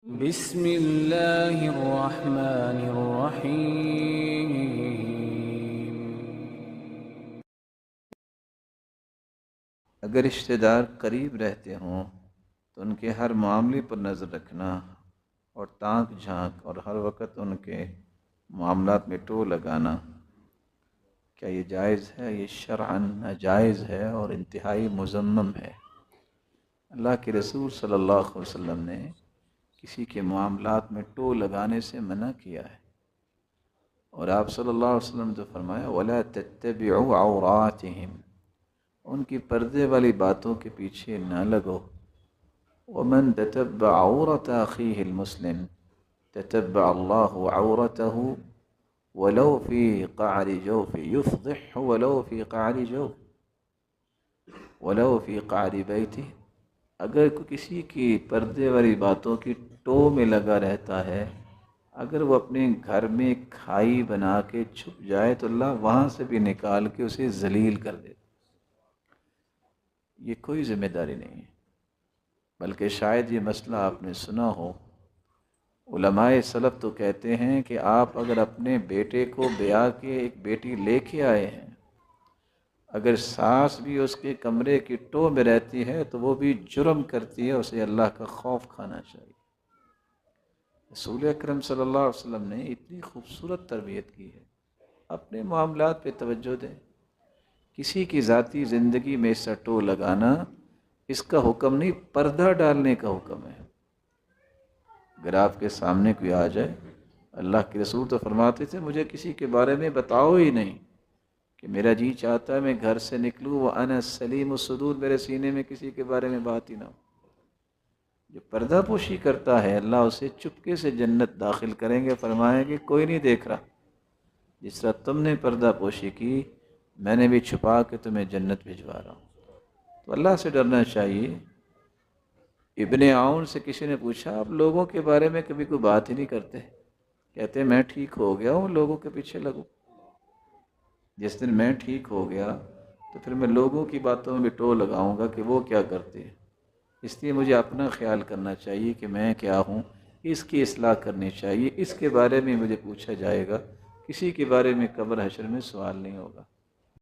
بسم اللہ الرحمن الرحیم۔ اگر رشتہ دار قریب رہتے ہوں تو ان کے ہر معاملے پر نظر رکھنا اور تانک جھانک اور ہر وقت ان کے معاملات میں ٹو لگانا، کیا یہ جائز ہے؟ یہ شرعاً ناجائز ہے اور انتہائی مذمم ہے۔ اللہ کے رسول صلی اللہ علیہ وسلم نے کسی کے معاملات میں ٹو لگانے سے منع کیا ہے، اور آپ صلی اللہ علیہ وسلم نے تو فرمایا وَلَا تَتَّبِعُوا عَوْرَاتِهِمْ، ان کی پردے والی باتوں کے پیچھے نہ لگو۔ وَمَن تَتَبَّعَ عَوْرَةَ أَخِيهِ الْمُسْلِمِ تَتَبَّعَ اللَّهُ عَوْرَتَهُ وَلَوْ فِي قَعْرِ جَوْفِ يُفْضِحْهُ وَلَوْ فِي قَعْرِ جَوْفِ وَلَوْ فِي قَعْرِ بَيْتِهِ۔ اگر کسی کی پردے والی باتوں کی ٹو میں لگا رہتا ہے، اگر وہ اپنے گھر میں کھائی بنا کے چھپ جائے تو اللہ وہاں سے بھی نکال کے اسے ذلیل کر دے۔ یہ کوئی ذمہ داری نہیں ہے، بلکہ شاید یہ مسئلہ آپ نے سنا ہو۔ علماء سلف تو کہتے ہیں کہ آپ اگر اپنے بیٹے کو بیاہ کے ایک بیٹی لے کے آئے ہیں، اگر ساس بھی اس کے کمرے کی ٹو میں رہتی ہے تو وہ بھی جرم کرتی ہے، اسے اللہ کا خوف کھانا چاہیے۔ رسول اکرم صلی اللہ علیہ وسلم نے اتنی خوبصورت تربیت کی ہے، اپنے معاملات پہ توجہ دیں۔ کسی کی ذاتی زندگی میں ایسا ٹو لگانا، اس کا حکم نہیں، پردہ ڈالنے کا حکم ہے۔ اگر آپ کے سامنے کوئی آ جائے، اللہ کے رسول تو فرماتے تھے مجھے کسی کے بارے میں بتاؤ ہی نہیں، کہ میرا جی چاہتا ہے میں گھر سے نکلوں وَأَنَا سلیم الصدور، میرے سینے میں کسی کے بارے میں بات ہی نہ ہو۔ جو پردہ پوشی کرتا ہے اللہ اسے چپکے سے جنت داخل کریں گے، فرمائیں گے کوئی نہیں دیکھ رہا، جس طرح تم نے پردہ پوشی کی میں نے بھی چھپا کے تمہیں جنت بھجوا رہا ہوں۔ تو اللہ سے ڈرنا چاہیے۔ ابن عون سے کسی نے پوچھا آپ لوگوں کے بارے میں کبھی کوئی بات ہی نہیں کرتے؟ کہتے ہیں میں ٹھیک ہو گیا ہوں لوگوں کے پیچھے لگوں، جس دن میں ٹھیک ہو گیا تو پھر میں لوگوں کی باتوں میں بھی ٹو لگاؤں گا کہ وہ کیا کرتے ہیں۔ اس لیے مجھے اپنا خیال کرنا چاہیے کہ میں کیا ہوں، اس کی اصلاح کرنی چاہیے، اس کے بارے میں مجھے پوچھا جائے گا، کسی کے بارے میں قبر حشر میں سوال نہیں ہوگا۔